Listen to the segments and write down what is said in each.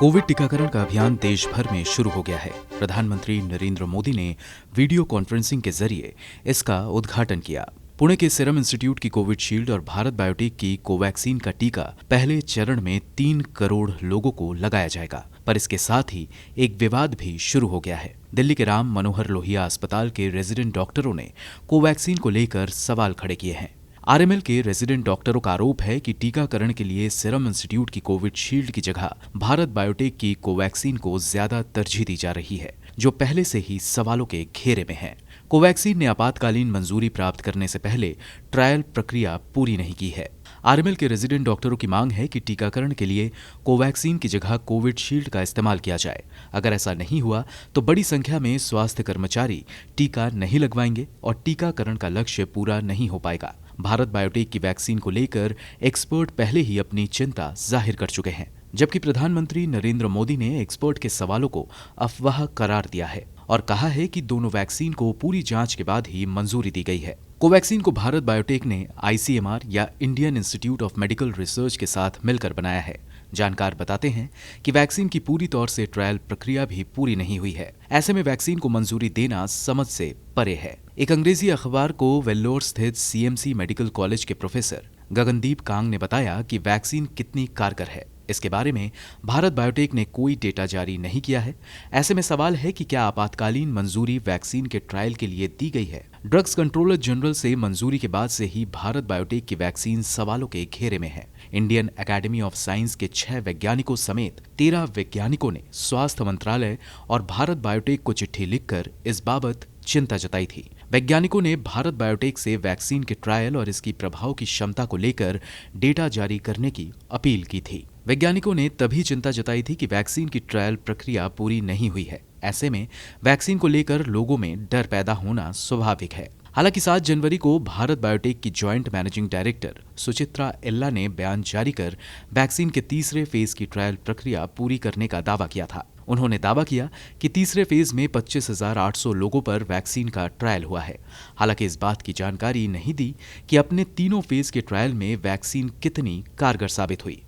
Covid टीकाकरण का अभियान देश भर में शुरू हो गया है। प्रधानमंत्री नरेंद्र मोदी ने वीडियो कॉन्फ्रेंसिंग के जरिए इसका उद्घाटन किया। पुणे के सीरम इंस्टीट्यूट की कोविशील्ड और भारत बायोटेक की कोवैक्सीन का टीका पहले चरण में 3 करोड़ लोगों को लगाया जाएगा। पर इसके साथ ही एक विवाद भी शुरू हो गया है। दिल्ली के राम मनोहर लोहिया अस्पताल के रेजिडेंट डॉक्टरों ने कोवैक्सीन को लेकर सवाल खड़े किए हैं। आरएमएल के रेजिडेंट डॉक्टरों का आरोप है कि टीकाकरण के लिए सीरम इंस्टीट्यूट की कोविशील्ड की जगह भारत बायोटेक की कोवैक्सीन को ज्यादा तरजीह दी जा रही है, जो पहले से ही सवालों के घेरे में है। कोवैक्सीन ने आपातकालीन मंजूरी प्राप्त करने से पहले ट्रायल प्रक्रिया पूरी नहीं की है। आरएमएल के रेजिडेंट डॉक्टरों की मांग है कि टीकाकरण के लिए कोवैक्सीन की जगह कोविशील्ड का इस्तेमाल किया जाए। अगर ऐसा नहीं हुआ तो बड़ी संख्या में स्वास्थ्य कर्मचारी टीका नहीं लगवाएंगे और टीकाकरण का लक्ष्य पूरा नहीं हो पाएगा। भारत बायोटेक की वैक्सीन को लेकर एक्सपर्ट पहले ही अपनी चिंता जाहिर कर चुके हैं, जबकि प्रधानमंत्री नरेंद्र मोदी ने एक्सपर्ट के सवालों को अफवाह करार दिया है और कहा है कि दोनों वैक्सीन को पूरी जांच के बाद ही मंजूरी दी गई है। कोवैक्सीन को भारत बायोटेक ने आईसीएमआर या Indian institute of medical research के साथ मिलकर बनाया है। जानकार बताते हैं कि वैक्सीन की पूरी तौर से ट्रायल प्रक्रिया भी पूरी नहीं हुई है। ऐसे में वैक्सीन को मंजूरी देना समझ से परे है। एक अंग्रेजी अखबार को वेल्लोर स्थित सीएमसी मेडिकल कॉलेज के प्रोफेसर गगनदीप कांग ने बताया कि वैक्सीन कितनी कारगर है, इसके बारे में भारत बायोटेक ने कोई डेटा जारी नहीं किया है। ऐसे में सवाल है कि क्या आपातकालीन मंजूरी वैक्सीन के ट्रायल के लिए दी गई है। ड्रग्स कंट्रोलर जनरल से मंजूरी के बाद से ही भारत बायोटेक की वैक्सीन सवालों के घेरे में है। इंडियन एकेडमी ऑफ साइंस के 6 वैज्ञानिकों समेत 13 वैज्ञानिकों ने स्वास्थ्य मंत्रालय और भारत बायोटेक को चिट्ठी लिखकर इस बाबत चिंता जताई थी। वैज्ञानिकों ने भारत बायोटेक से वैक्सीन के ट्रायल और इसकी प्रभाव की क्षमता को लेकर डेटा जारी करने की अपील की थी। वैज्ञानिकों ने तभी चिंता जताई थी कि वैक्सीन की ट्रायल प्रक्रिया पूरी नहीं हुई है। ऐसे में वैक्सीन को लेकर लोगों में डर पैदा होना स्वाभाविक है। हालांकि 7 जनवरी को भारत बायोटेक की जॉइंट मैनेजिंग डायरेक्टर सुचित्रा एल्ला ने बयान जारी कर वैक्सीन के तीसरे फेज की ट्रायल प्रक्रिया पूरी करने का दावा किया था। उन्होंने दावा किया कि तीसरे फेज में 25,800 लोगों पर वैक्सीन का ट्रायल हुआ है। हालांकि इस बात की जानकारी नहीं दी कि अपने तीनों फेज के ट्रायल में वैक्सीन कितनी कारगर साबित हुई।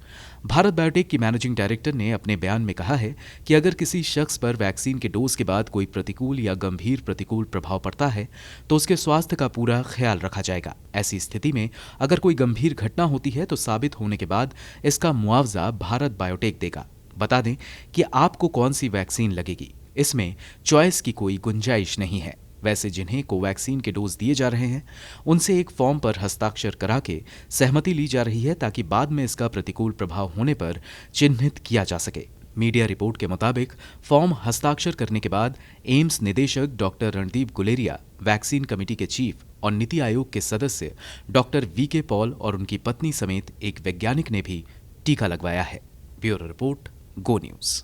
भारत बायोटेक की मैनेजिंग डायरेक्टर ने अपने बयान में कहा है कि अगर किसी शख्स पर वैक्सीन के डोज के बाद कोई प्रतिकूल या गंभीर प्रतिकूल प्रभाव पड़ता है तो उसके स्वास्थ्य का पूरा ख्याल रखा जाएगा। ऐसी स्थिति में अगर कोई गंभीर घटना होती है तो साबित होने के बाद इसका मुआवजा भारत बायोटेक देगा। बता दें कि आपको कौन सी वैक्सीन लगेगी, इसमें चॉइस की कोई गुंजाइश नहीं है। वैसे जिन्हें कोवैक्सीन के डोज दिए जा रहे हैं उनसे एक फॉर्म पर हस्ताक्षर करा के सहमति ली जा रही है ताकि बाद में इसका प्रतिकूल प्रभाव होने पर चिन्हित किया जा सके। मीडिया रिपोर्ट के मुताबिक फॉर्म हस्ताक्षर करने के बाद एम्स निदेशक doctor Randeep Guleria, vaccine committee के चीफ और नीति आयोग के सदस्य डॉक्टर वीके पॉल और उनकी पत्नी समेत एक वैज्ञानिक ने भी टीका लगवाया है। ब्यूरो रिपोर्ट, गो न्यूज।